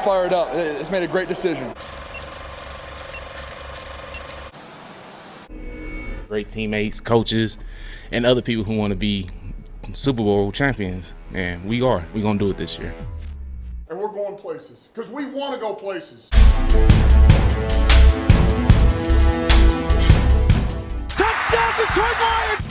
Fired up. It's made a great decision. Great teammates, coaches, and other people who want to be Super Bowl champions. And we are. We're going to do it this year. And we're going places because we want to go places. Touchdown, Detroit Lions!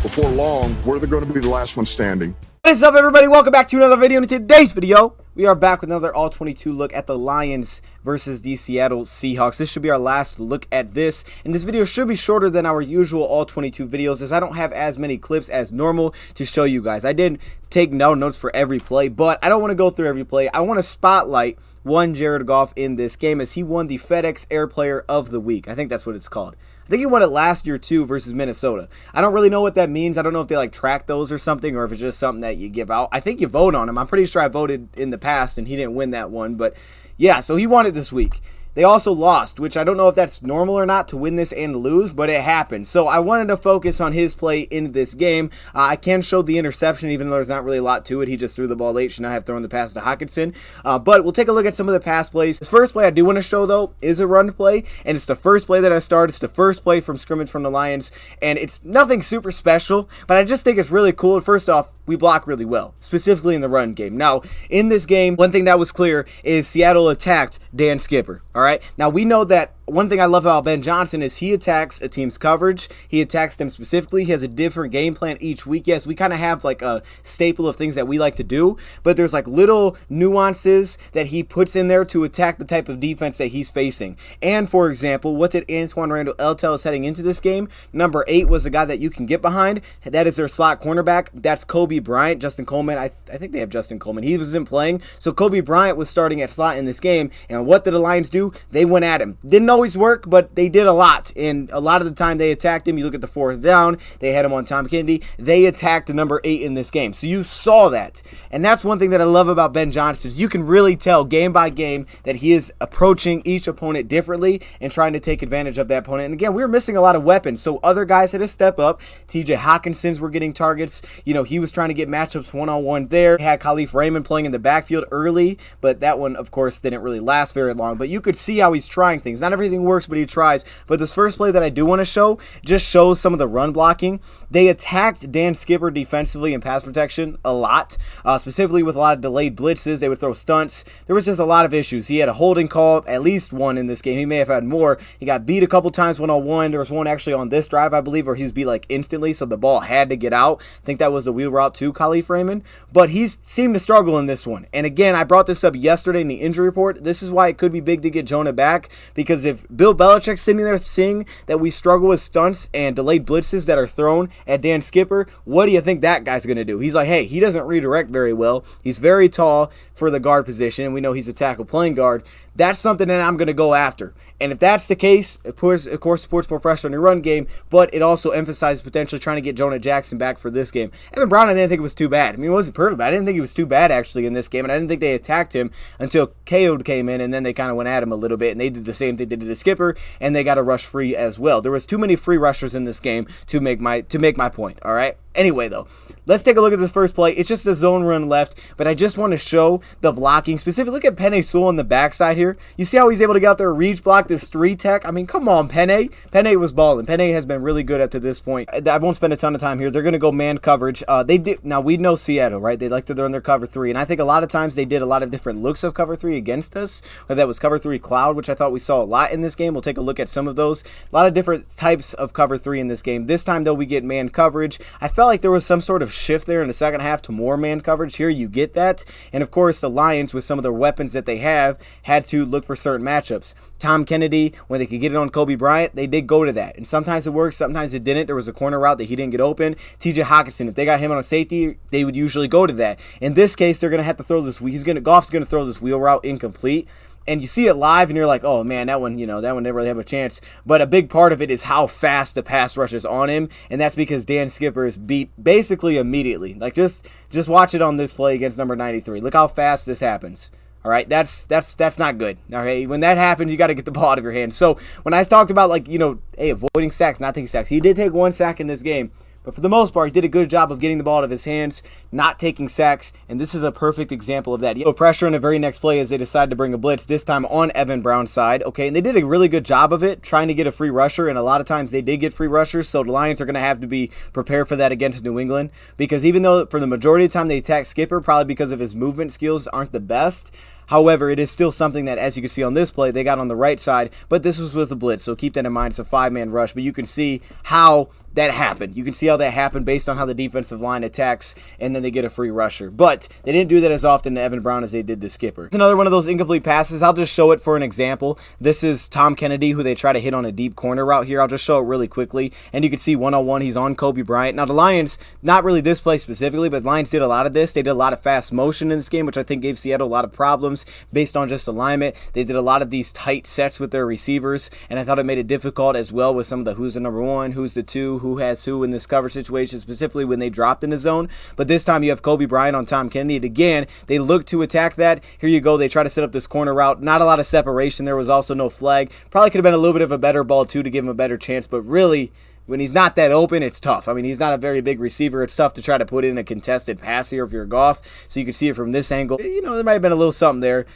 Before long, we're going to be the last one standing. What is up, everybody? Welcome back to another video. In today's video, we are back with another All-22 look at the Lions versus the Seattle Seahawks. This should be our last look at this, and this video should be shorter than our usual All-22 videos as I don't have as many clips as normal to show you guys. I did take notes for every play, but I don't want to go through every play. I want to spotlight one Jared Goff in this game as he won the FedEx Air Player of the Week. I think that's what it's called. I think he won it last year too versus Minnesota. I don't really know what that means. I don't know if they like track those or something, or if it's just something that you give out. I think you vote on him. I'm pretty sure I voted in the past and he didn't win that one, but yeah, so he won it this week. They also lost, which I don't know if that's normal or not to win this and lose, but it happened. So I wanted to focus on his play in this game. I can show the interception, even though there's not really a lot to it. He just threw the ball late, should not have thrown the pass to Hockenson. But we'll take a look at some of the pass plays. This first play I do want to show, though, is a run play, and it's the first play that I started. It's the first play from scrimmage from the Lions, and it's nothing super special, but I just think it's really cool. First off, we block really well, specifically in the run game. Now, in this game, one thing that was clear is Seattle attacked Dan Skipper, all right? Now, we know that one thing I love about Ben Johnson is he attacks a team's coverage. He attacks them specifically. He has a different game plan each week. Yes, we kind of have like a staple of things that we like to do, but there's like little nuances that he puts in there to attack the type of defense that he's facing. And for example, what did Antoine Randall tell us heading into this game? Number 8 was the guy that you can get behind. That is their slot cornerback. That's Kobe Bryant. Justin Coleman, I think they have Justin Coleman. He wasn't playing. So Kobe Bryant was starting at slot in this game. And what did the Lions do? They went at him. Didn't always work, but they did a lot, and a lot of the time they attacked him. You look at the fourth down, they had him on Tom Kennedy. They attacked number 8 in this game, so you saw that. And that's one thing that I love about Ben Johnson is you can really tell game by game that he is approaching each opponent differently and trying to take advantage of that opponent. And again, we were missing a lot of weapons, so other guys had to step up. TJ Hawkinson's were getting targets. You know, he was trying to get matchups one-on-one there. He had Khalif Raymond playing in the backfield early, but that one, of course, didn't really last very long. But you could see how he's trying things. Not everything works, but he tries. But this first play that I do want to show just shows some of the run blocking. They attacked Dan Skipper defensively in pass protection a lot, specifically with a lot of delayed blitzes. They would throw stunts. There was just a lot of issues. He had a holding call, at least one in this game. He may have had more. He got beat a couple times one-on-one. There was one actually on this drive, I believe, where he was beat like instantly, so the ball had to get out. I think that was a wheel route to Khalif Raymond. But he seemed to struggle in this one. And again, I brought this up yesterday in the injury report. This is why it could be big to get Jonah back, because if Bill Belichick's sitting there seeing that we struggle with stunts and delayed blitzes that are thrown at Dan Skipper, what do you think that guy's going to do? He's like, hey, he doesn't redirect very well. He's very tall for the guard position, and we know he's a tackle playing guard. That's something that I'm going to go after. And if that's the case, of course, supports more pressure on your run game, but it also emphasizes potentially trying to get Jonah Jackson back for this game. Evan Brown, I didn't think it was too bad. I mean, it wasn't perfect, but I didn't think he was too bad actually in this game, and I didn't think they attacked him until KO came in, and then they kind of went at him a little bit, and they did the same thing they did to Skipper, and they got a rush free as well. There was too many free rushers in this game to make my point, all right? Anyway, though, let's take a look at this first play. It's just a zone run left, but I just want to show the blocking. Specifically, look at Penei Sewell on the backside here. You see how he's able to get out there, reach block this 3-tech? I mean, come on, Penei. Penei was balling. Penei has been really good up to this point. I won't spend a ton of time here. They're going to go man coverage. They did. Now, we know Seattle, right? They like to run their cover 3, and I think a lot of times they did a lot of different looks of cover 3 against us, whether that was cover 3 cloud, which I thought we saw a lot in this game. We'll take a look at some of those. A lot of different types of cover 3 in this game. This time, though, we get man coverage. I felt like there was some sort of shift there in the second half to more man coverage. Here you get that. And of course, the Lions, with some of the weapons that they have, had to look for certain matchups. Tom Kennedy, when they could get it on Kobe Bryant, they did go to that. And sometimes it worked, sometimes it didn't. There was a corner route that he didn't get open. TJ Hockenson, if they got him on a safety, they would usually go to that. In this case, they're going to have to throw this. Goff's going to throw this wheel route incomplete. And you see it live, and you're like, oh, man, that one never really have a chance. But a big part of it is how fast the pass rush is on him, and that's because Dan Skipper is beat basically immediately. Like, just watch it on this play against number 93. Look how fast this happens. All right, that's not good. Okay, when that happens, you got to get the ball out of your hands. So when I talked about, like, hey, avoiding sacks, not taking sacks, he did take one sack in this game. But for the most part, he did a good job of getting the ball out of his hands, not taking sacks, and this is a perfect example of that. You know, pressure in the very next play as they decided to bring a blitz, this time on Evan Brown's side, okay? And they did a really good job of it, trying to get a free rusher, and a lot of times they did get free rushers, so the Lions are going to have to be prepared for that against New England, because even though for the majority of the time they attack Skipper, probably because of his movement skills aren't the best, however, it is still something that, as you can see on this play, they got on the right side, but this was with a blitz, so keep that in mind. It's a 5-man rush, but you can see how that happened. You can see how that happened based on how the defensive line attacks, and then they get a free rusher. But they didn't do that as often to Evan Brown as they did to Skipper. It's another one of those incomplete passes. I'll just show it for an example. This is Tom Kennedy, who they try to hit on a deep corner route here. I'll just show it really quickly, and you can see one-on-one, he's on Kobe Bryant. Now, the Lions, not really this play specifically, but the Lions did a lot of this. They did a lot of fast motion in this game, which I think gave Seattle a lot of problems based on just alignment. They did a lot of these tight sets with their receivers, and I thought it made it difficult as well with some of the who's the number one, who's the two, who has who in this cover situation, specifically when they dropped in the zone. But this time you have Kobe Bryant on Tom Kennedy, and again, they look to attack that. Here you go. They try to set up this corner route. Not a lot of separation. There was also no flag. Probably could have been a little bit of a better ball, too, to give him a better chance, but really, when he's not that open, it's tough. I mean, he's not a very big receiver. It's tough to try to put in a contested pass here if you're Goff. So you can see it from this angle. You know, there might have been a little something there.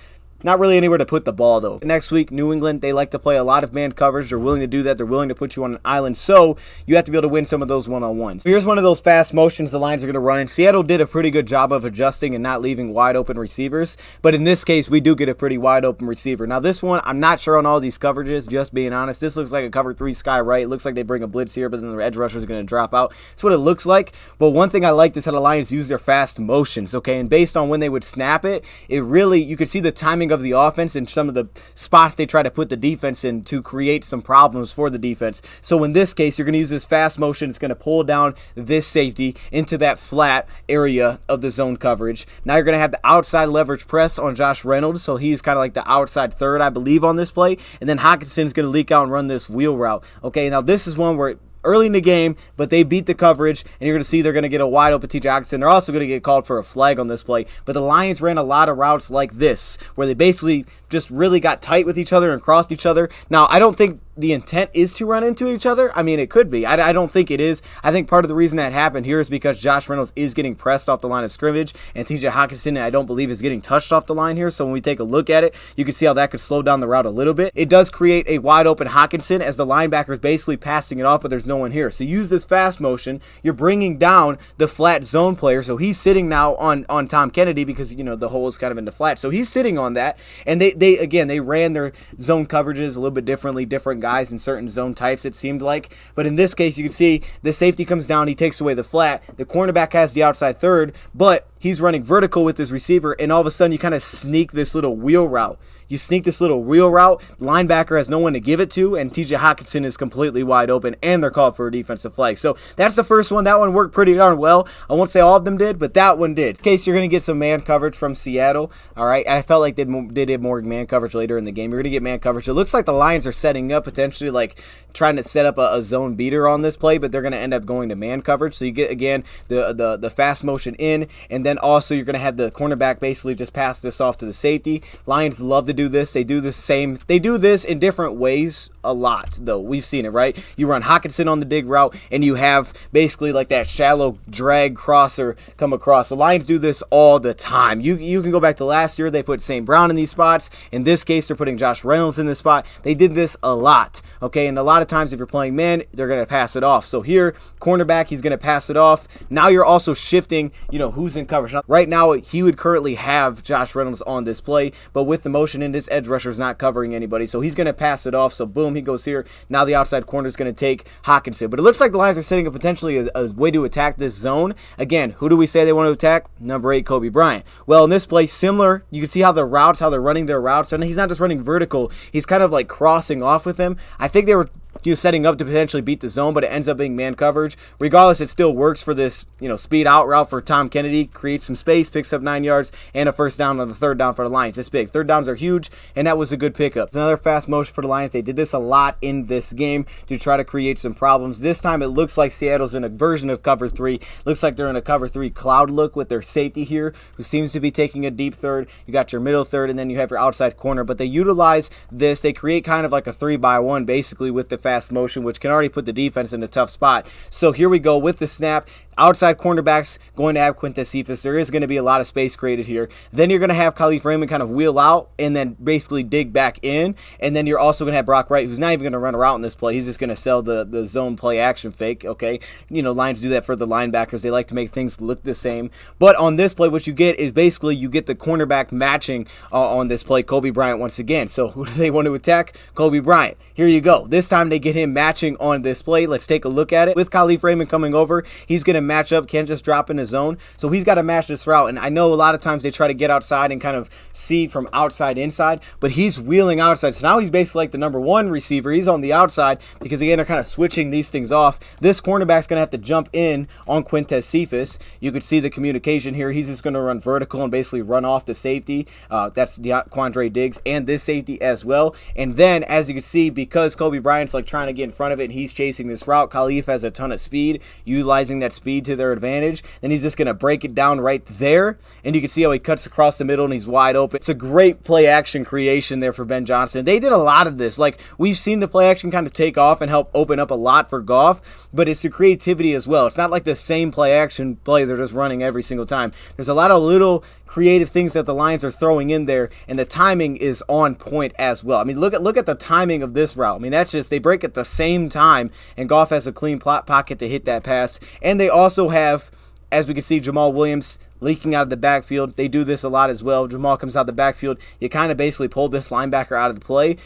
Not really anywhere to put the ball, though. Next week, New England, they like to play a lot of man coverage. They're willing to do that. They're willing to put you on an island, so you have to be able to win some of those one-on-ones. Here's one of those fast motions the Lions are going to run, and Seattle did a pretty good job of adjusting and not leaving wide-open receivers, but in this case, we do get a pretty wide-open receiver. Now, this one, I'm not sure on all these coverages, just being honest. This looks like a cover 3 sky right. It looks like they bring a blitz here, but then the edge rusher is going to drop out. That's what it looks like, but one thing I liked is how the Lions use their fast motions, okay, and based on when they would snap it, it really, you could see the timing of the offense and some of the spots they try to put the defense in to create some problems for the defense. So in this case, you're going to use this fast motion. It's going to pull down this safety into that flat area of the zone coverage. Now you're going to have the outside leverage press on Josh Reynolds. So he's kind of like the outside third, I believe, on this play. And then Hawkinson's going to leak out and run this wheel route. Okay, now this is one where early in the game, but they beat the coverage, and you're going to see they're going to get a wide open TJ Hawkinson. They're also going to get called for a flag on this play, but the Lions ran a lot of routes like this, where they basically just really got tight with each other and crossed each other. Now, I don't think the intent is to run into each other. I mean, it could be. I don't think it is. I think part of the reason that happened here is because Josh Reynolds is getting pressed off the line of scrimmage, and TJ Hawkinson, I don't believe, is getting touched off the line here. So when we take a look at it, you can see how that could slow down the route a little bit. It does create a wide open Hawkinson as the linebacker is basically passing it off, but there's no one here. So use this fast motion. You're bringing down the flat zone player. So he's sitting now on Tom Kennedy because, you know, the hole is kind of in the flat. So he's sitting on that, and they ran their zone coverages a little bit differently, different guys in certain zone types, it seemed like. But in this case, you can see the safety comes down, he takes away the flat, the cornerback has the outside third, but he's running vertical with his receiver, and all of a sudden you kind of sneak this little wheel route. You sneak this little wheel route, linebacker has no one to give it to, and TJ Hawkinson is completely wide open, and they're called for a defensive flag. So that's the first one. That one worked pretty darn well. I won't say all of them did, but that one did. In this case, you're going to get some man coverage from Seattle, all right? I felt like they did more man coverage later in the game. You're going to get man coverage. It looks like the Lions are setting up, potentially like trying to set up a zone beater on this play, but they're going to end up going to man coverage. So you get, again, the fast motion in, and then also you're going to have the cornerback basically just pass this off to the safety. Lions love to do this. They do this in different ways a lot, though. We've seen it, right? You run Hawkinson on the dig route, and you have basically like that shallow drag crosser come across. The Lions do this all the time. You can go back to last year. They put St. Brown in these spots. In this case, they're putting Josh Reynolds in this spot. They did this a lot, okay? And a lot of times if you're playing man, they're going to pass it off. So here, cornerback, he's going to pass it off. Now you're also shifting, you know, who's in coverage. Now, right now, he would currently have Josh Reynolds on this play, but with the motion in this edge rusher is not covering anybody, so he's going to pass it off. So boom, he goes here. Now the outside corner is going to take Hawkinson. But it looks like the Lions are setting up potentially a way to attack this zone. Again, who do we say they want to attack? Number 8, Kobe Bryant. Well, in this play, similar. You can see how the routes, how they're running their routes. And he's not just running vertical. He's kind of like crossing off with him. I think they were setting up to potentially beat the zone, but it ends up being man coverage. Regardless, it still works for this, speed out route for Tom Kennedy. Creates some space, picks up 9 yards, and a first down on the third down for the Lions. It's big. Third downs are huge, and that was a good pickup. It's another fast motion for the Lions. They did this a lot in this game to try to create some problems. This time, it looks like Seattle's in a version of cover 3. Looks like they're in a cover 3 cloud look with their safety here, who seems to be taking a deep third. You got your middle third, and then you have your outside corner, but they utilize this. They create kind of like a 3-by-1, basically, with the fast fast motion, which can already put the defense in a tough spot. So here we go with the snap. Outside cornerbacks going to have Quintez Cephas. There is going to be a lot of space created here. Then you're going to have Khalif Raymond kind of wheel out and then basically dig back in. And then you're also going to have Brock Wright, who's not even going to run a route in this play. He's just going to sell the zone play action fake, okay? You know, Lions do that for the linebackers. They like to make things look the same. But on this play, what you get is basically you get the cornerback matching on this play, Kobe Bryant once again. So who do they want to attack? Kobe Bryant. Here you go. This time they get him matching on this play. Let's take a look at it. With Khalif Raymond coming over, he's going to match up, can't just drop in his zone. So he's got to match this route. And I know a lot of times they try to get outside and kind of see from outside inside, but he's wheeling outside. So now he's basically like the number one receiver. He's on the outside because again, they're kind of switching these things off. This cornerback's going to have to jump in on Quintez Cephas. You could see the communication here. He's just going to run vertical and basically run off the safety. That's Quandre Diggs and this safety as well. And then as you can see, because Kobe Bryant's like trying to get in front of it and he's chasing this route, Khalif has a ton of speed, utilizing that speed to their advantage. Then he's just going to break it down right there. And you can see how he cuts across the middle and he's wide open. It's a great play action creation there for Ben Johnson. They did a lot of this. Like we've seen the play action kind of take off and help open up a lot for Goff, but it's the creativity as well. It's not like the same play action play they're just running every single time. There's a lot of little creative things that the Lions are throwing in there, and the timing is on point as well. I mean, look at the timing of this route. I mean, that's just, they break at the same time, and Goff has a clean pocket to hit that pass. And they also have, as we can see, Jamal Williams leaking out of the backfield. They do this a lot as well. Jamal comes out of the backfield. You kind of basically pull this linebacker out of the play.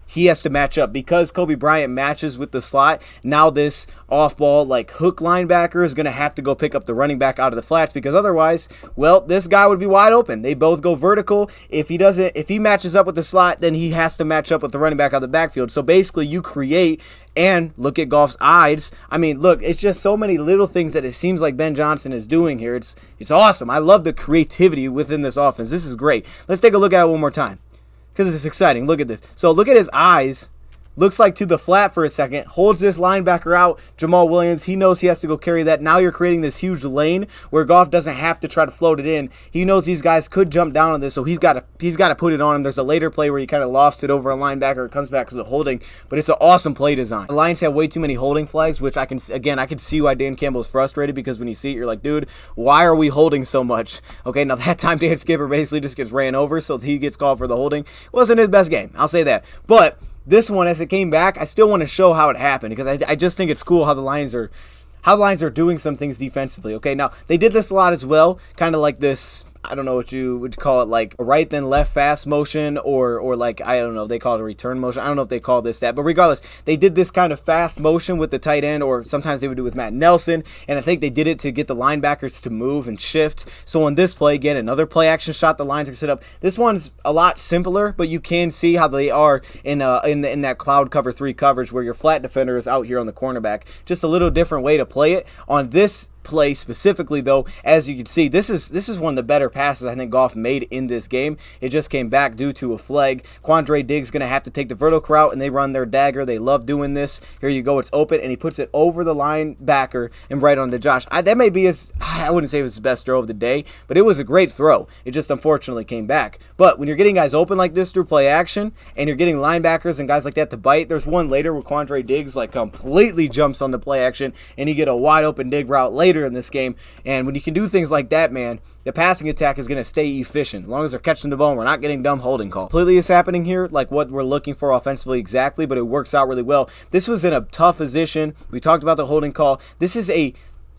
He has to match up because Kobe Bryant matches with the slot. Now this off-ball like hook linebacker is going to have to go pick up the running back out of the flats because otherwise, well, this guy would be wide open. They both go vertical. If he matches up with the slot, then he has to match up with the running back out of the backfield. So basically you create, and look at Goff's eyes. I mean, look, it's just so many little things that it seems like Ben Johnson is doing here. It's awesome. I love the creativity within this offense. This is great. Let's take a look at it one more time because it's exciting. Look at this. So look at his eyes. Looks like to the flat for a second, holds this linebacker out, Jamal Williams. He knows he has to go carry that. Now you're creating this huge lane where Goff doesn't have to try to float it in. He knows these guys could jump down on this, so he's got to put it on him. There's a later play where he kind of lost it over a linebacker. It comes back because of holding, but it's an awesome play design. The Lions have way too many holding flags, which I can see why Dan Campbell is frustrated because when you see it, you're like, dude, why are we holding so much? Okay, now that time Dan Skipper basically just gets ran over, so he gets called for the holding. Wasn't his best game, I'll say that. But this one, as it came back, I still want to show how it happened because I just think it's cool how the Lions are doing some things defensively. Okay, now they did this a lot as well, kind of like this. I don't know what you would call it, like a right then left fast motion or like, I don't know, they call it a return motion. I don't know if they call this that, but regardless, they did this kind of fast motion with the tight end, or sometimes they would do it with Matt Nelson, and I think they did it to get the linebackers to move and shift. So on this play, again, another play action shot the Lions can set up. This one's a lot simpler, but you can see how they are in that cloud cover 3 coverage where your flat defender is out here on the cornerback. Just a little different way to play it. On this play specifically though, as you can see, this is one of the better passes I think Goff made in this game. It just came back due to a flag. Quandre Diggs gonna have to take the vertical route, and they run their dagger. They love doing this. Here you go, it's open, and he puts it over the linebacker and right on the Josh. That may be I wouldn't say it was his best throw of the day, but it was a great throw. It just unfortunately came back. But when you're getting guys open like this through play action, and you're getting linebackers and guys like that to bite, there's one later where Quandre Diggs like completely jumps on the play action, and you get a wide open dig route later in this game. And when you can do things like that, man, the passing attack is going to stay efficient. As long as they're catching the ball and we're not getting dumb holding calls. Completely is happening here, like what we're looking for offensively exactly, but it works out really well. This was in a tough position. We talked about the holding call. This is a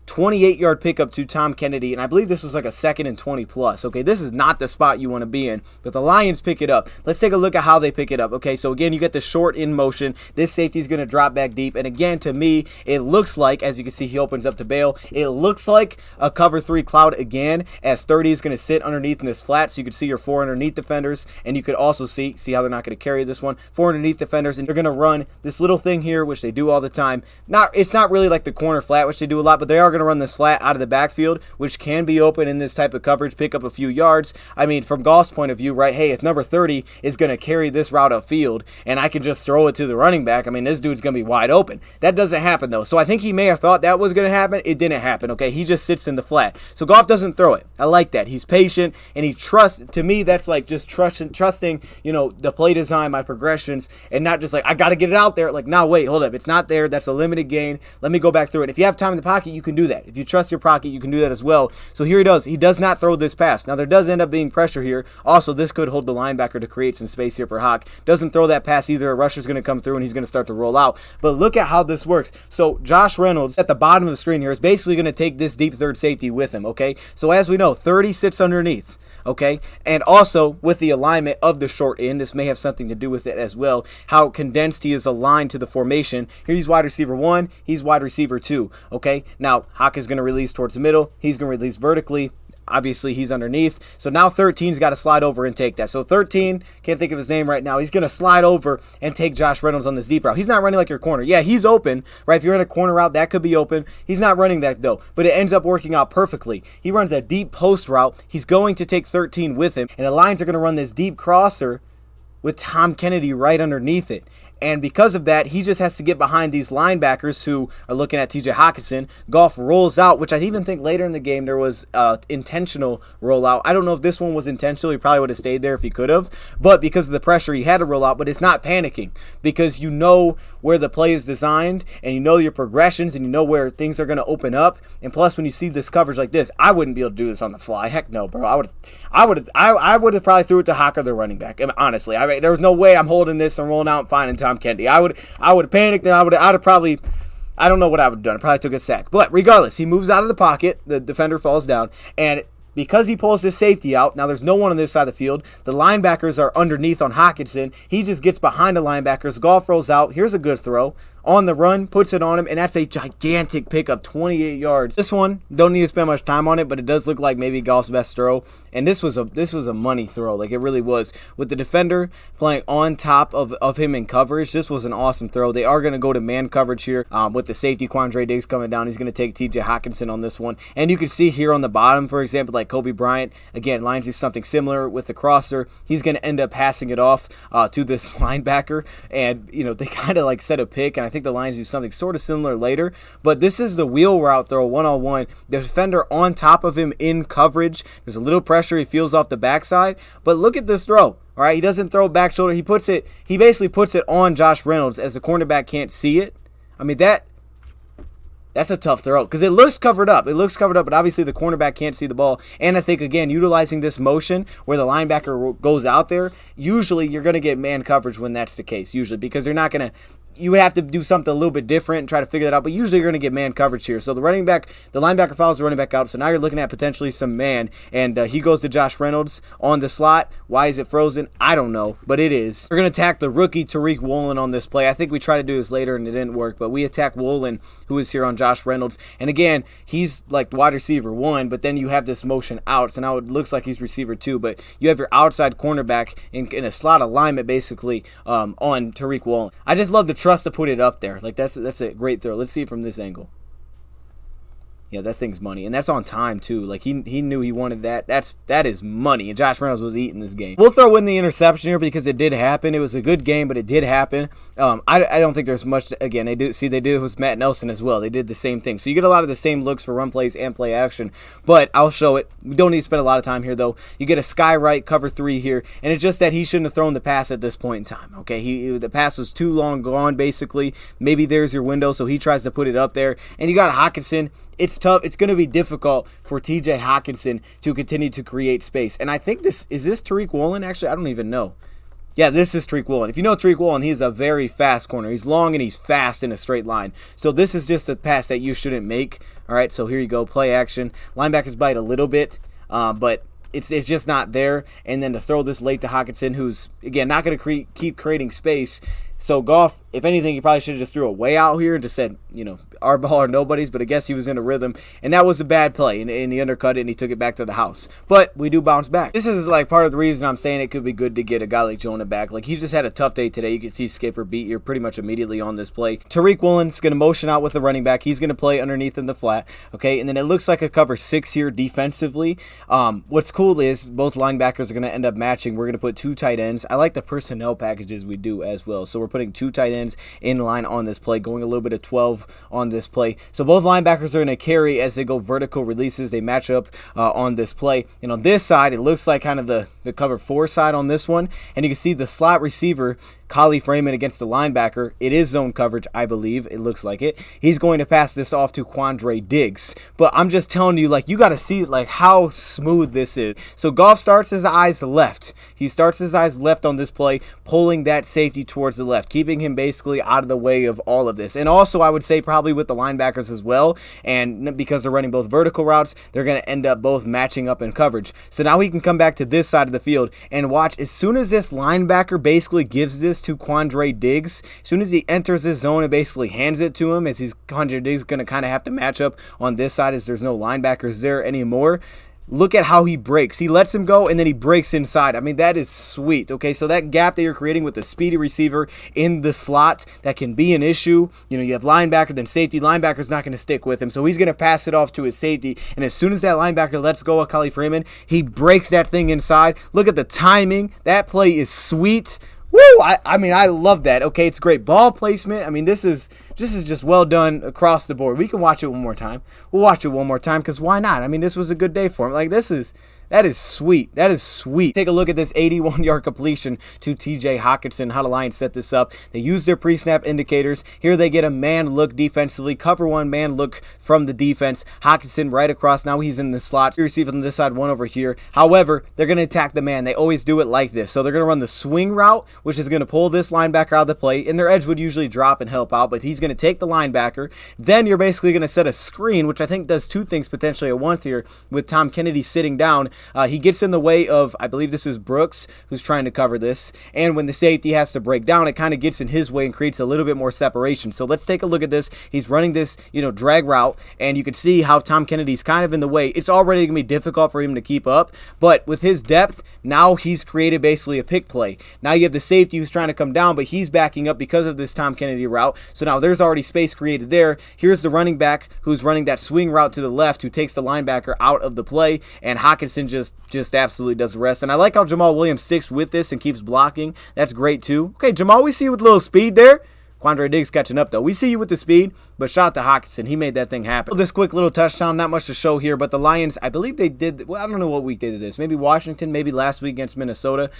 28-yard pickup to Tom Kennedy, and I believe this was like a 2nd and 20 plus. Okay, this is not the spot you want to be in, but the Lions pick it up. Let's take a look at how they pick it up. Okay, so again, you get the short in motion. This safety is going to drop back deep, and again, to me, it looks like, as you can see, he opens up to bail. It looks like a cover 3 cloud again, as 30 is going to sit underneath in this flat, so you can see your 4 underneath defenders, and you could also see how they're not going to carry this one. 4 underneath defenders, and they're going to run this little thing here, which they do all the time. It's not really like the corner flat, which they do a lot, but they are going to run this flat out of the backfield, which can be open in this type of coverage, pick up a few yards. I mean, from Goff's point of view, right, hey, it's number 30 is going to carry this route upfield, and I can just throw it to the running back. I mean, this dude's going to be wide open. That doesn't happen, though. So I think he may have thought that was going to happen. It didn't happen, okay? He just sits in the flat. So Goff doesn't throw it. I like that. He's patient, and he trusts. To me, that's like just trusting, the play design, my progressions, and not just like, I got to get it out there. Like, now, wait, hold up. It's not there. That's a limited gain. Let me go back through it. If you have time in the pocket, you can do that. If you trust your pocket, you can do that as well. So here he does. He does not throw this pass. Now, there does end up being pressure here. Also, this could hold the linebacker to create some space here for Hawk. Doesn't throw that pass either. A rusher's going to come through, and he's going to start to roll out. But look at how this works. So Josh Reynolds at the bottom of the screen here is basically going to take this deep third safety with him, okay? So as we know, 30 sits underneath, okay? And also with the alignment of the short end, this may have something to do with it as well, how condensed he is aligned to the formation. Here he's wide receiver 1, he's wide receiver 2, okay? Now Hawk is going to release towards the middle, he's going to release vertically. Obviously, he's underneath. So now 13's got to slide over and take that. So 13, can't think of his name right now. He's going to slide over and take Josh Reynolds on this deep route. He's not running like your corner. Yeah, he's open, right? If you're in a corner route, that could be open. He's not running that, though. But it ends up working out perfectly. He runs a deep post route. He's going to take 13 with him. And the Lions are going to run this deep crosser with Tom Kennedy right underneath it. And because of that, he just has to get behind these linebackers who are looking at TJ Hockenson. Goff rolls out, which I even think later in the game there was intentional rollout. I don't know if this one was intentional. He probably would have stayed there if he could have. But because of the pressure, he had to roll out. But it's not panicking because you know where the play is designed and you know your progressions and you know where things are going to open up. And plus, when you see this coverage like this, I wouldn't be able to do this on the fly. Heck no, bro. I would have probably threw it to Hawk or the running back. I mean, honestly, there was no way I'm holding this and rolling out and finding Tom Kennedy. I would have panicked and I'd have probably, I don't know what I would have done. I probably took a sack. But regardless, he moves out of the pocket. The defender falls down. And because he pulls his safety out, now there's no one on this side of the field. The linebackers are underneath on Hockenson. He just gets behind the linebackers. Goff rolls out. Here's a good throw. On the run, puts it on him, and that's a gigantic pickup, 28 yards. This one, don't need to spend much time on it, but it does look like maybe Goff's best throw. And this was a money throw, like it really was. With the defender playing on top of him in coverage, this was an awesome throw. They are going to go to man coverage here with the safety Quandre Diggs coming down. He's going to take TJ Hockenson on this one. And you can see here on the bottom, for example, like Kobe Bryant, again, Lions do something similar with the crosser. He's going to end up passing it off to this linebacker. And, they kind of like set a pick, and I think the Lions do something sort of similar later, but this is the wheel route throw, one-on-one. The defender on top of him in coverage. There's a little pressure. He feels off the backside, but look at this throw. All right, he doesn't throw back shoulder. He basically puts it on Josh Reynolds as the cornerback can't see it. I mean, that's a tough throw because it looks covered up. But obviously the cornerback can't see the ball. And I think, again, utilizing this motion where the linebacker goes out there, usually you're going to get man coverage when that's the case, usually, because they're not going to. You would have to do something a little bit different and try to figure that out, but usually you're going to get man coverage here. So the linebacker follows the running back out, so now you're looking at potentially some man, and he goes to Josh Reynolds on the slot. Why is it frozen? I don't know, but it is. We're going to attack the rookie Tariq Woolen on this play. I think we tried to do this later and it didn't work, but we attack Woolen, who is here on Josh Reynolds, and again, he's like wide receiver 1, but then you have this motion out, so now it looks like he's receiver 2, but you have your outside cornerback in a slot alignment basically on Tariq Woolen. I just love the trust to put it up there. Like that's a great throw. Let's see it from this angle. Yeah, that thing's money, and that's on time too. Like he knew he wanted that. That is money, and Josh Reynolds was eating this game. We'll throw in the interception here because it did happen. It was a good game, but it did happen. I don't think there's much. Again, they did it with Matt Nelson as well. They did the same thing, so you get a lot of the same looks for run plays and play action. But I'll show it. We don't need to spend a lot of time here though. You get a sky right cover 3 here, and it's just that he shouldn't have thrown the pass at this point in time. Okay, the pass was too long gone. Basically, maybe there's your window, so he tries to put it up there, and you got Hockenson. It's tough. It's going to be difficult for TJ Hockenson to continue to create space. And I think is this Tariq Woolen? Actually, I don't even know. Yeah, this is Tariq Woolen. If you know Tariq Woolen, he's a very fast corner. He's long and he's fast in a straight line. So this is just a pass that you shouldn't make. All right, so here you go. Play action. Linebackers bite a little bit, but it's just not there. And then to throw this late to Hockenson, who's, again, not going to keep creating space. So Goff, if anything, he probably should have just threw a way out here and just said, our ball or nobody's, but I guess he was in a rhythm, and that was a bad play, and he undercut it, and he took it back to the house. But we do bounce back. This is like part of the reason I'm saying it could be good to get a guy like Jonah back. Like, he just had a tough day today. You can see Skipper beat here pretty much immediately on this play. Tariq Woolen's going to motion out with the running back. He's going to play underneath in the flat, okay? And then it looks like a cover 6 here defensively. What's cool is both linebackers are going to end up matching. We're going to put 2 tight ends. I like the personnel packages we do as well. So we're putting 2 tight ends in line on this play, going a little bit of 12 on this play. So both linebackers are going to carry as they go vertical releases. They match up on this play. And on this side, it looks like kind of the cover 4 side on this one. And you can see the slot receiver, Khalif Raymond, against the linebacker. It is zone coverage, I believe. It looks like it. He's going to pass this off to Quandre Diggs. But I'm just telling you, like, you got to see like how smooth this is. So Goff starts his eyes left. He starts his eyes left on this play, pulling that safety towards the left, keeping him basically out of the way of all of this. And also, I would say probably with the linebackers as well. And because they're running both vertical routes, they're going to end up both matching up in coverage. So now he can come back to this side of the field and watch. As soon as this linebacker basically gives this to Quandre Diggs, as soon as he enters his zone and basically hands it to him, as Quandre Diggs going to kind of have to match up on this side as there's no linebackers there anymore. Look at how he breaks. He lets him go, and then he breaks inside. I mean, that is sweet. Okay, so that gap that you're creating with the speedy receiver in the slot, that can be an issue. You know, you have linebacker, then safety. Linebacker's not going to stick with him, so he's going to pass it off to his safety. And as soon as that linebacker lets go of Khalif Raymond, he breaks that thing inside. Look at the timing. That play is sweet. Woo! I mean, I love that. Okay, it's great ball placement. I mean, this is just well done across the board. We can watch it one more time. We'll watch it one more time because why not? I mean, this was a good day for him. Like, that is sweet. That is sweet. Take a look at this 81-yard completion to TJ Hockenson, how the Lions set this up. They use their pre-snap indicators. Here they get a man look defensively, cover one man look from the defense. Hockenson right across. Now he's in the slot. Receive on this side, one over here. However, they're going to attack the man. They always do it like this. So they're going to run the swing route, which is going to pull this linebacker out of the play. And their edge would usually drop and help out, but he's going to take the linebacker. Then you're basically going to set a screen, which I think does two things potentially at once here with Tom Kennedy sitting down. He gets in the way of, I believe this is Brooks, who's trying to cover this. And when the safety has to break down, it kind of gets in his way and creates a little bit more separation. So let's take a look at this. He's running this, drag route, and you can see how Tom Kennedy's kind of in the way. It's already going to be difficult for him to keep up, but with his depth, now he's created basically a pick play. Now you have the safety who's trying to come down, but he's backing up because of this Tom Kennedy route. So now there's already space created there. Here's the running back who's running that swing route to the left, who takes the linebacker out of the play, and Hockenson just absolutely does the rest. And I like how Jamal Williams sticks with this and keeps blocking. That's great too. Okay, Jamal, we see you with a little speed there. Quandre Diggs catching up though. We see you with the speed, but shout out to Hockenson. He made that thing happen. This quick little touchdown, not much to show here, but the Lions, I believe they did, well, I don't know what week they did this. Maybe Washington, maybe last week against Minnesota.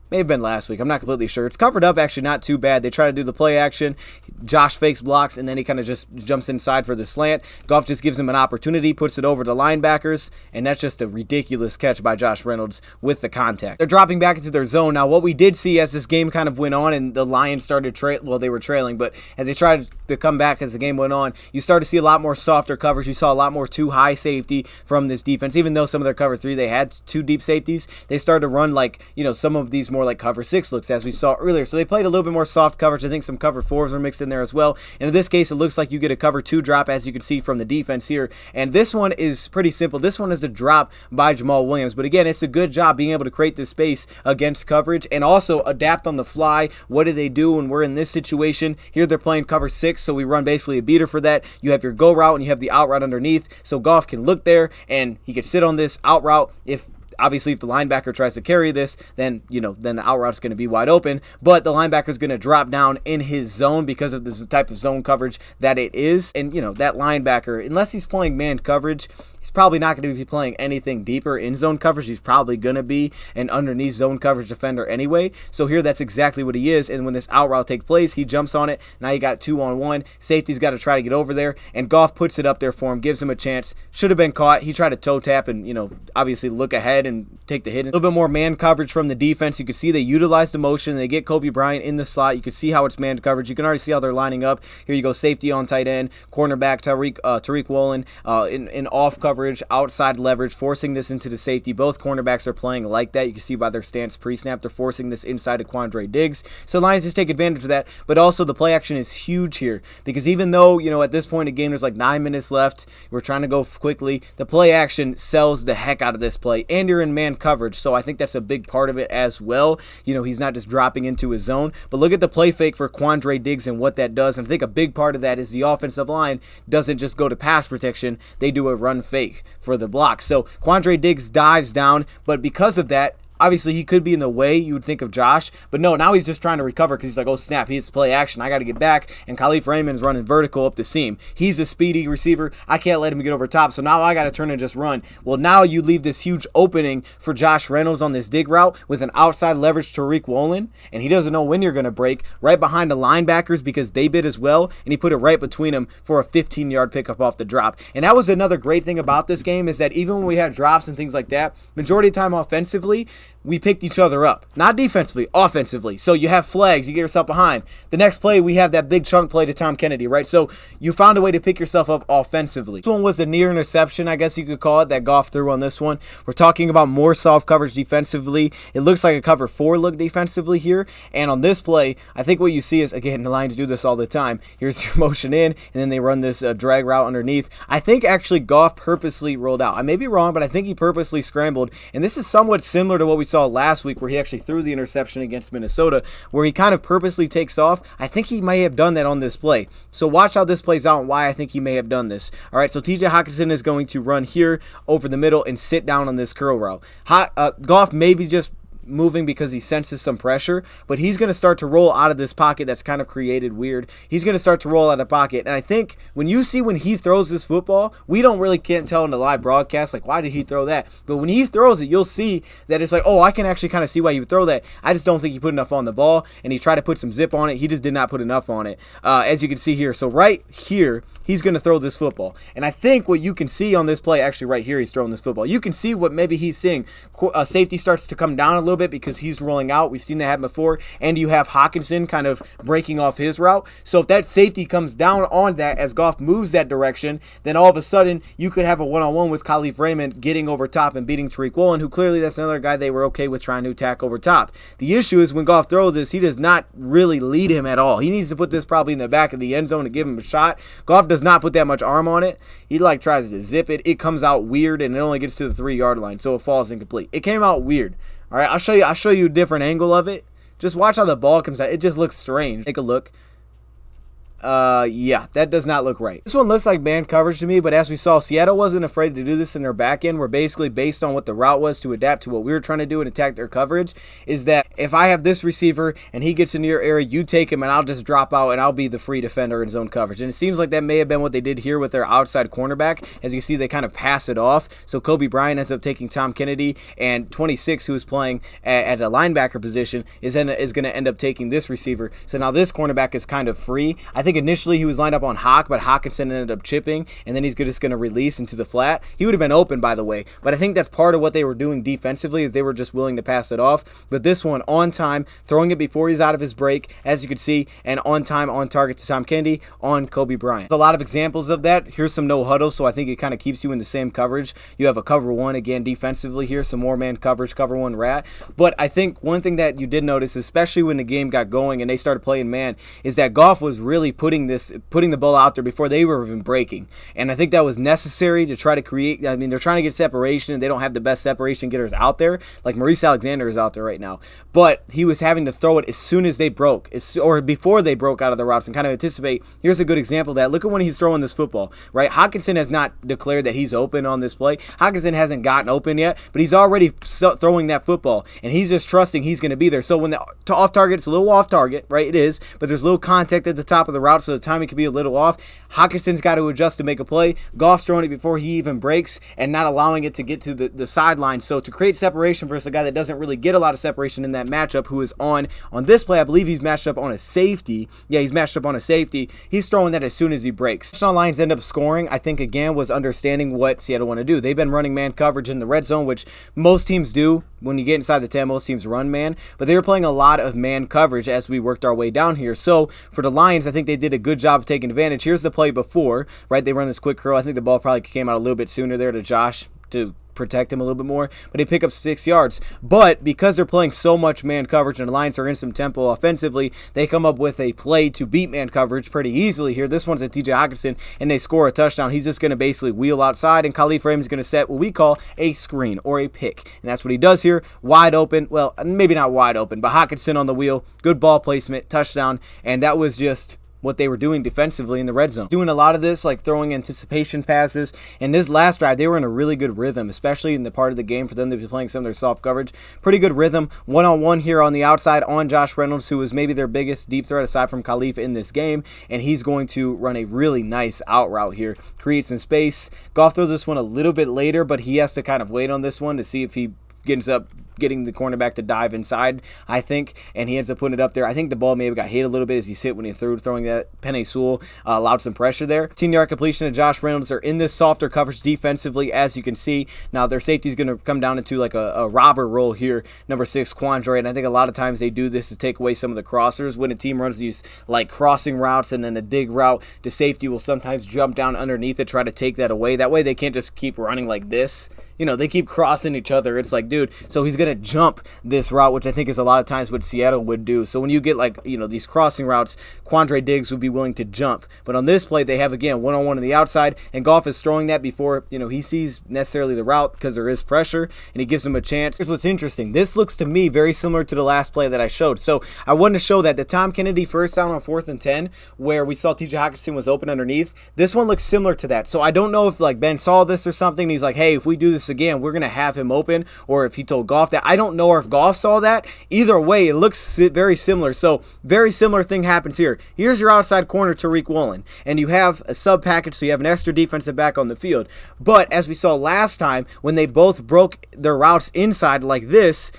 May have been last week. I'm not completely sure. It's covered up, actually not too bad. They try to do the play action. Josh fakes blocks, and then he kind of just jumps inside for the slant. Goff just gives him an opportunity, puts it over to linebackers, and that's just a ridiculous catch by Josh Reynolds with the contact. They're dropping back into their zone. Now, what we did see as this game kind of went on and the Lions started they were trailing, but as they tried to come back as the game went on, you started to see a lot more softer coverage. You saw a lot more too high safety from this defense. Even though some of their cover 3, they had 2 deep safeties, they started to run like, some of these more like cover 6 looks, as we saw earlier. So they played a little bit more soft coverage. I think some cover 4s were mixed in there as well. And in this case, it looks like you get a cover 2 drop, as you can see from the defense here. And this one is pretty simple. This one is the drop by Jamal Williams. But again, it's a good job being able to create this space against coverage and also adapt on the fly. What do they do when we're in this situation? Here they're playing cover 6, so we run basically a beater for that. You have your go route and you have the out route underneath. So Goff can look there and he can sit on this out route. Obviously, if the linebacker tries to carry this, then the out route's going to be wide open. But the linebacker's going to drop down in his zone because of this type of zone coverage that it is. And, that linebacker, unless he's playing man coverage, he's probably not going to be playing anything deeper in zone coverage. He's probably going to be an underneath zone coverage defender anyway. So here, that's exactly what he is. And when this out route takes place, he jumps on it. Now you got 2-on-1. Safety's got to try to get over there. And Goff puts it up there for him, gives him a chance. Should have been caught. He tried to toe tap and, obviously look ahead and take the hit. A little bit more man coverage from the defense. You can see they utilize the motion. They get Kobe Bryant in the slot. You can see how it's man coverage. You can already see how they're lining up. Here you go, safety on tight end, cornerback Tariq Woolen in off coverage, outside leverage, forcing this into the safety. Both cornerbacks are playing like that. You can see by their stance pre-snap, they're forcing this inside to Quandre Diggs. So Lions just take advantage of that. But also the play action is huge here because even though, at this point in the game, there's like 9 minutes left, we're trying to go quickly, the play action sells the heck out of this play. And you're in man coverage, so I think that's a big part of it as well. He's not just dropping into his zone, but look at the play fake for Quandre Diggs and what that does. And I think a big part of that is the offensive line doesn't just go to pass protection, they do a run fake for the block. So Quandre Diggs dives down, but because of that, Obviously, he could be in the way, you would think, of Josh. But no, now he's just trying to recover because he's like, oh, snap, he has to play action. I got to get back. And Khalif Raymond's running vertical up the seam. He's a speedy receiver. I can't let him get over top. So now I got to turn and just run. Well, now you leave this huge opening for Josh Reynolds on this dig route with an outside leverage to Tariq Woolen. And he doesn't know when you're going to break. Right behind the linebackers because they bid as well. And he put it right between them for a 15-yard pickup off the drop. And that was another great thing about this game is that even when we had drops and things like that, majority of the time offensively, we picked each other up. Not defensively, offensively. So you have flags, you get yourself behind. The next play, we have that big chunk play to Tom Kennedy, right? So you found a way to pick yourself up offensively. This one was a near interception, I guess you could call it, that Goff threw on this one. We're talking about more soft coverage defensively. It looks like a cover 4 look defensively here. And on this play, I think what you see is, again, the Lions do this all the time. Here's your motion in, and then they run this drag route underneath. I think actually Goff purposely rolled out. I may be wrong, but I think he purposely scrambled. And this is somewhat similar to what we saw last week where he actually threw the interception against Minnesota, where he kind of purposely takes off. I think he may have done that on this play. So watch how this plays out and why I think he may have done this. All right, so TJ Hockenson is going to run here over the middle and sit down on this curl route. Goff maybe just moving because he senses some pressure, but he's going to start to roll out of this pocket that's kind of created weird. He's going to start to roll out of the pocket, and I think when you see when he throws this football, we can't tell in the live broadcast, like, why did he throw that? But when he throws it, you'll see that it's like, oh, I can actually kind of see why you would throw that. I just don't think he put enough on the ball, and he tried to put some zip on it. He just did not put enough on it, as you can see here. So right here, he's going to throw this football. And I think what you can see on this play, actually right here, he's throwing this football. You can see what maybe he's seeing. Safety starts to come down a little bit because he's rolling out. We've seen that happen before. And you have Hockenson kind of breaking off his route. So if that safety comes down on that as Goff moves that direction, then all of a sudden you could have a one-on-one with Khalif Raymond getting over top and beating Tariq Woolen, who clearly that's another guy they were okay with trying to attack over top. The issue is when Goff throws this, he does not really lead him at all. He needs to put this probably in the back of the end zone to give him a shot. Goff does not put that much arm on it. He like tries to zip it. It comes out weird and it only gets to the 3-yard line, so it falls incomplete. It came out weird. All right, I'll show you a different angle of it. Just watch how the ball comes out. It just looks strange. Take a look. Yeah, that does not look right. This one looks like man coverage to me, but as we saw, Seattle wasn't afraid to do this in their back end. We're basically based on what the route was to adapt to what we were trying to do and attack their coverage. Is that if I have this receiver and he gets into your area, you take him and I'll just drop out and I'll be the free defender in zone coverage. And it seems like that may have been what they did here with their outside cornerback. As you see, they kind of pass it off. So Kobe Bryant ends up taking Tom Kennedy, and 26, who is playing at a linebacker position, is going to end up taking this receiver. So now this cornerback is kind of free. I think initially he was lined up on Hawk, but Hockenson ended up chipping, and then he's just going to release into the flat. He would have been open, by the way, but I think that's part of what they were doing defensively, is they were just willing to pass it off. But this one, on time, throwing it before he's out of his break, as you can see, and on time, on target to Tom Kennedy, on Kobe Bryant. There's a lot of examples of that. Here's some no huddle, so I think it kind of keeps you in the same coverage. You have a cover 1, again, defensively here, some more man coverage, cover 1 rat. But I think one thing that you did notice, especially when the game got going and they started playing man, is that Goff was really putting the ball out there before they were even breaking. And I think that was necessary to try to create, I mean, they're trying to get separation and they don't have the best separation getters out there. Like Maurice Alexander is out there right now. But he was having to throw it as soon as they broke, or before they broke out of the routes, and kind of anticipate. Here's a good example of that. Look at when he's throwing this football, right? Hockenson has not declared that he's open on this play. Hockenson hasn't gotten open yet, but he's already throwing that football, and he's just trusting he's going to be there. So when the off target, it's a little off target, right? It is, but there's a little contact at the top of the route, so the timing could be a little off. Hockenson's got to adjust to make a play. Goff's throwing it before he even breaks and not allowing it to get to the sideline. So to create separation versus a guy that doesn't really get a lot of separation in that matchup, who is on this play, I believe he's matched up on a safety. Yeah, he's matched up on a safety. He's throwing that as soon as he breaks. Touchdown Lions end up scoring, I think, again, was understanding what Seattle want to do. They've been running man coverage in the red zone, which most teams do. When you get inside the 10, most teams run man, but they were playing a lot of man coverage as we worked our way down here. So for the Lions, I think they did a good job of taking advantage. Here's the play before, right? They run this quick curl. I think the ball probably came out a little bit sooner there to Josh to protect him a little bit more, but they pick up 6 yards. But because they're playing so much man coverage and the Lions are in some tempo offensively, they come up with a play to beat man coverage pretty easily here. This one's at TJ Hockenson, and they score a touchdown. He's just going to basically wheel outside, and Khalif Raymond's going to set what we call a screen or a pick, and that's what he does here. Wide open, well, maybe not wide open, but Hockenson on the wheel, good ball placement, touchdown, and that was just what they were doing defensively in the red zone. Doing a lot of this, like throwing anticipation passes. And this last drive, they were in a really good rhythm, especially in the part of the game for them to be playing some of their soft coverage. Pretty good rhythm. One-on-one here on the outside on Josh Reynolds, who is maybe their biggest deep threat aside from Khalif in this game. And he's going to run a really nice out route here. Create some space. Goff throws this one a little bit later, but he has to kind of wait on this one to see if he ends up getting the cornerback to dive inside, I think, and he ends up putting it up there. I think the ball maybe got hit a little bit as he hit when he threw, throwing that. Penei Sewell allowed some pressure there. 10-yard completion to Josh Reynolds. They're in this softer coverage defensively, as you can see. Now their safety is going to come down into like a robber role here, number 6, Quandre, and I think a lot of times they do this to take away some of the crossers. When a team runs these like crossing routes and then a dig route, the safety will sometimes jump down underneath it, try to take that away. That way they can't just keep running like this. You know, they keep crossing each other. It's like, dude, so he's going to jump this route, which I think is a lot of times what Seattle would do. So when you get like, you know, these crossing routes, Quandre Diggs would be willing to jump. But on this play, they have, again, one-on-one on the outside, and Goff is throwing that before, you know, he sees necessarily the route because there is pressure, and he gives him a chance. Here's what's interesting. This looks to me very similar to the last play that I showed. So I wanted to show that the Tom Kennedy first down on 4th and 10, where we saw TJ Hockenson was open underneath, this one looks similar to that. So I don't know if like Ben saw this or something, and he's like, hey, if we do this again, we're going to have him open, or if he told Goff that. I don't know if Goff saw that. Either way, it looks very similar. So very similar thing happens here. Here's your outside corner, Tariq Woolen, and you have a sub package, so you have an extra defensive back on the field. But as we saw last time, when they both broke their routes inside like this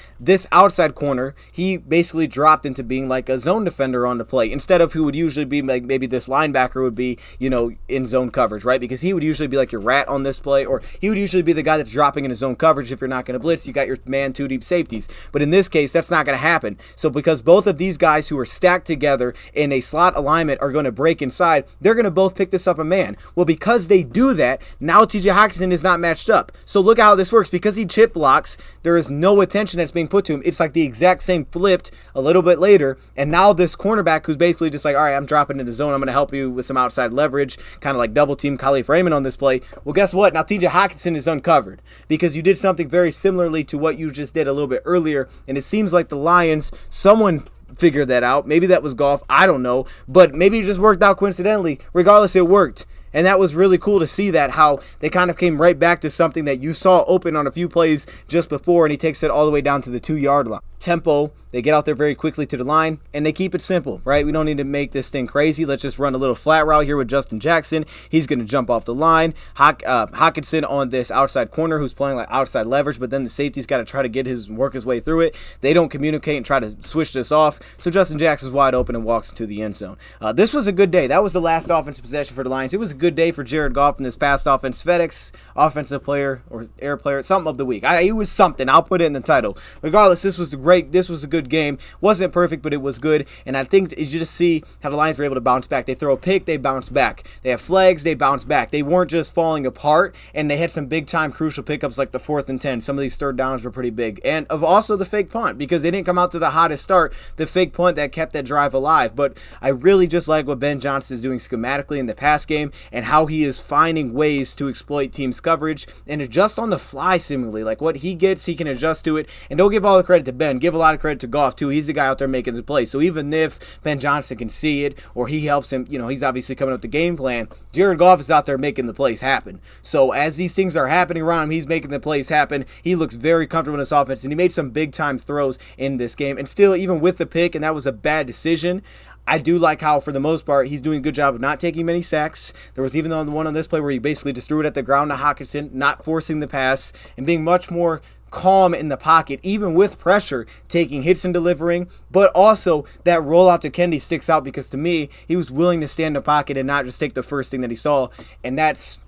outside corner, he basically dropped into being like a zone defender on the play, instead of who would usually be like maybe this linebacker would be, you know, in zone coverage, right? Because he would usually be like your rat on this play, or he would usually be the guy that's dropping into zone coverage. If you're not going to blitz, you got your man 2 deep safeties. But in this case, that's not going to happen. So because both of these guys who are stacked together in a slot alignment are going to break inside, they're going to both pick this up a man. Well, because they do that, now TJ Hockenson is not matched up. So look how this works. Because he chip blocks, there is no attention that's being put to him. It's like the exact same flipped a little bit later, and now this cornerback who's basically just like, all right, I'm dropping into zone, I'm going to help you with some outside leverage, kind of like double team Khalif Raymond on this play. Well, guess what? Now TJ Hockenson is uncovered because you did something very similarly to what you just did a little bit earlier, and it seems like the Lions, someone figured that out. Maybe that was Goff, I don't know, but maybe it just worked out coincidentally. Regardless, it worked. And that was really cool to see that, how they kind of came right back to something that you saw open on a few plays just before, and he takes it all the way down to the 2-yard line. Tempo, they get out there very quickly to the line, and they keep it simple, right? We don't need to make this thing crazy. Let's just run a little flat route here with Justin Jackson. He's going to jump off the line. Hockenson on this outside corner who's playing like outside leverage, but then the safety's got to try to work his way through it. They don't communicate and try to switch this off, so Justin Jackson's wide open and walks into the end zone. This was a good day. That was the last offensive possession for the Lions. It was a good day for Jared Goff in this past offense. FedEx Offensive Player or Air Player, something of the week. It was something. I'll put it in the title. Regardless, this was a good game. Wasn't perfect, but it was good. And I think you just see how the Lions were able to bounce back. They throw a pick, they bounce back. They have flags, they bounce back. They weren't just falling apart, and they had some big time crucial pickups like the 4th and 10. Some of these third downs were pretty big. And of also the fake punt, because they didn't come out to the hottest start. The fake punt that kept that drive alive. But I really just like what Ben Johnson is doing schematically in the pass game, and how he is finding ways to exploit teams' coverage and adjust on the fly seemingly. Like what he gets, he can adjust to it. And don't give all the credit to Ben. Give a lot of credit to Goff too. He's the guy out there making the play. So even if Ben Johnson can see it, or he helps him, you know, he's obviously coming up with the game plan, Jared Goff is out there making the plays happen. So as these things are happening around him, he's making the plays happen. He looks very comfortable in this offense, and he made some big time throws in this game. And still, even with the pick, and that was a bad decision, I do like how, for the most part, he's doing a good job of not taking many sacks. There was even the one on this play where he basically just threw it at the ground to Hockenson, not forcing the pass, and being much more calm in the pocket, even with pressure, taking hits and delivering. But also, that rollout to Kennedy sticks out because, to me, he was willing to stand in the pocket and not just take the first thing that he saw. And that's,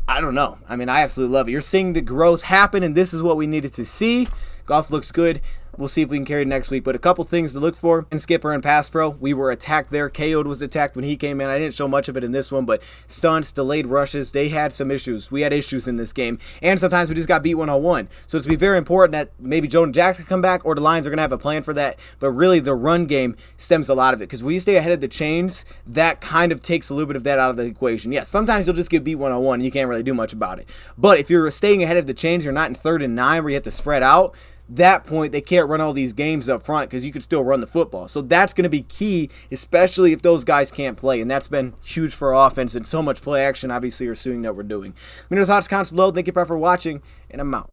I don't know. I mean, I absolutely love it. You're seeing the growth happen, and this is what we needed to see. Goff looks good. We'll see if we can carry it next week. But a couple things to look for in Skipper and Pass Pro. We were attacked there. KO'd was attacked when he came in. I didn't show much of it in this one, but stunts, delayed rushes, they had some issues. We had issues in this game. And sometimes we just got beat 1-on-1. So it's be very important that maybe Jonah Jackson come back, or the Lions are going to have a plan for that. But really, the run game stems a lot of it. Because when you stay ahead of the chains, that kind of takes a little bit of that out of the equation. Yes, sometimes you'll just get beat 1-on-1 and you can't really do much about it. But if you're staying ahead of the chains, you're not in 3rd and 9 where you have to spread out, that point, they can't run all these games up front because you can still run the football. So that's going to be key, especially if those guys can't play. And that's been huge for our offense, and so much play action, obviously, you're assuming that we're doing. Let me know your thoughts, comments below. Thank you for watching, and I'm out.